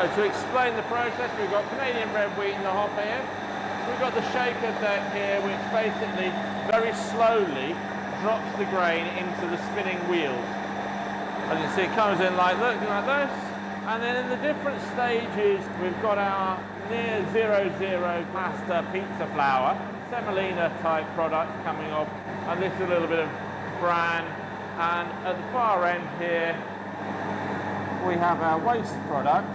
to explain the process, we've got Canadian red wheat in the hopper here. We've got the shaker deck here, which basically very slowly drops the grain into the spinning wheels. As you can see, it comes in looking like this. And then in the different stages, we've got our near 0-0 pasta pizza flour, semolina type product coming off, and this is a little bit of bran. And at the far end here, we have our waste product,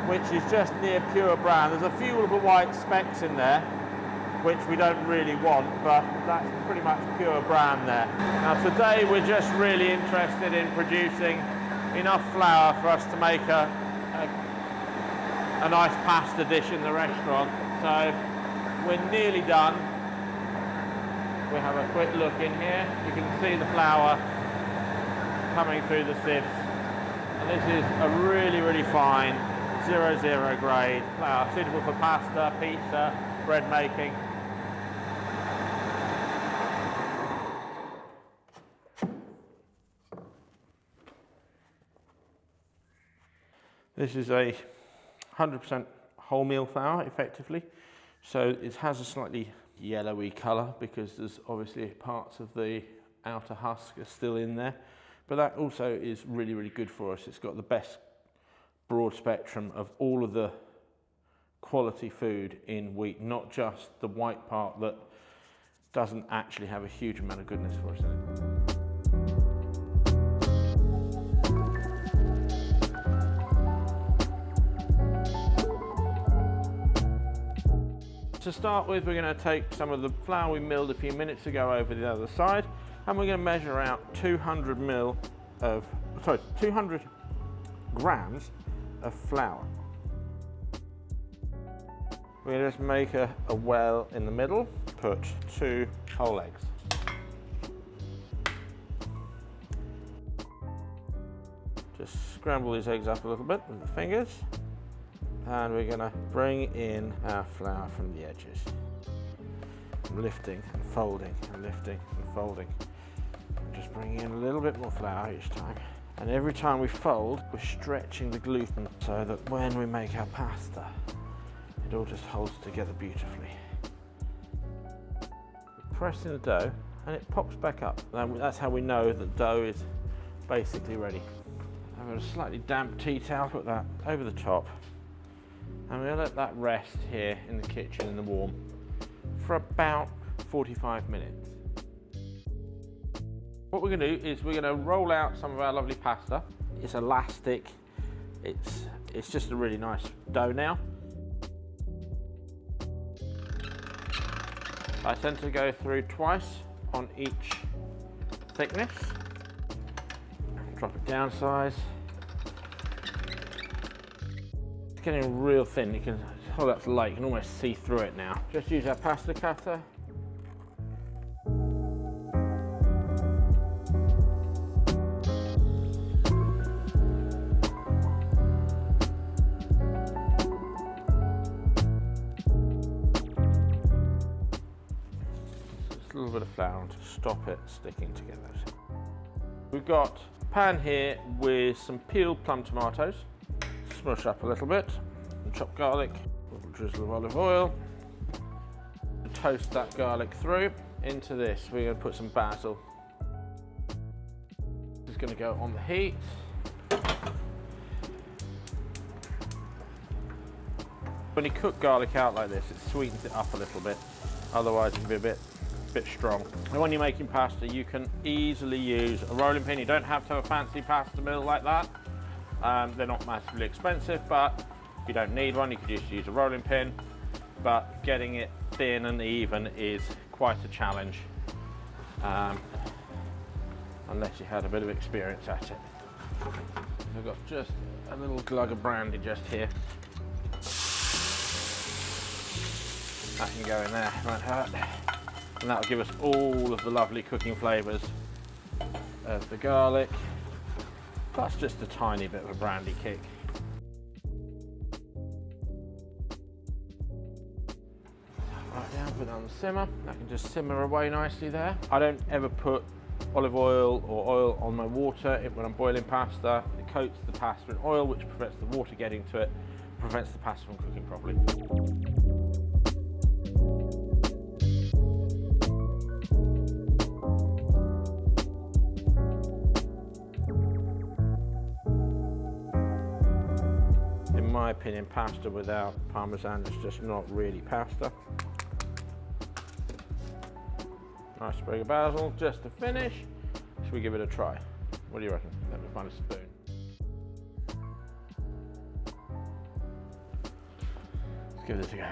which is just near pure bran. There's a few little white specks in there, which we don't really want, but that's pretty much pure bran there. Now today we're just really interested in producing enough flour for us to make a nice pasta dish in the restaurant. So we're nearly done. We have a quick look in here. You can see the flour coming through the sieves. And this is a really, really fine 0-0 grade flour, suitable for pasta, pizza, bread making. This is a 100% wholemeal flour, effectively. So it has a slightly yellowy colour because there's obviously parts of the outer husk are still in there. But that also is really, really good for us. It's got the best broad spectrum of all of the quality food in wheat, not just the white part that doesn't actually have a huge amount of goodness for us in it. To start with, we're going to take some of the flour we milled a few minutes ago over the other side, and we're going to measure out 200 grams of flour. We're going to just make a well in the middle, put 2 whole eggs. Just scramble these eggs up a little bit with the fingers. And we're going to bring in our flour from the edges. Lifting and folding and lifting and folding. Just bringing in a little bit more flour each time. And every time we fold, we're stretching the gluten so that when we make our pasta, it all just holds together beautifully. We're pressing the dough and it pops back up. That's how we know that dough is basically ready. I've got a slightly damp tea towel, put that over the top. And we're going to let that rest here in the kitchen in the warm for about 45 minutes. What we're going to do is we're going to roll out some of our lovely pasta. It's elastic. It's just a really nice dough now. I tend to go through twice on each thickness. Drop it down size. Getting real thin. You can, oh, that's light. You can almost see through it now. Just use our pasta cutter. Just a little bit of flour to stop it sticking together. We've got a pan here with some peeled plum tomatoes. Smush up a little bit, and chopped garlic, a little drizzle of olive oil. Toast that garlic through. Into this, we're going to put some basil. This is going to go on the heat. When you cook garlic out like this, it sweetens it up a little bit. Otherwise, it can be a bit strong. And when you're making pasta, you can easily use a rolling pin. You don't have to have a fancy pasta mill like that. They're not massively expensive, but you don't need one. You could just use a rolling pin, but getting it thin and even is quite a challenge, unless you had a bit of experience at it. I've got just a little glug of brandy just here. That can go in there, won't hurt. And that'll give us all of the lovely cooking flavours of the garlic. Plus just a tiny bit of a brandy kick. Right down, put it on the simmer. That can just simmer away nicely there. I don't ever put olive oil or oil on my water when I'm boiling pasta. It coats the pasta in oil, which prevents the water getting to it, prevents the pasta from cooking properly. In my opinion, pasta without Parmesan is just not really pasta. Nice sprig of basil just to finish. Should we give it a try? What do you reckon? Let me find a spoon. Let's give this a go.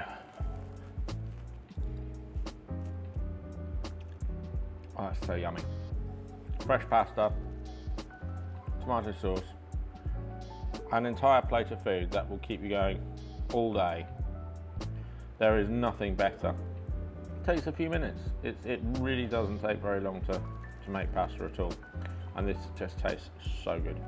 Oh, that's so yummy. Fresh pasta, tomato sauce, an entire plate of food that will keep you going all day. There is nothing better. It takes a few minutes. It really doesn't take very long to make pasta at all. And this just tastes so good.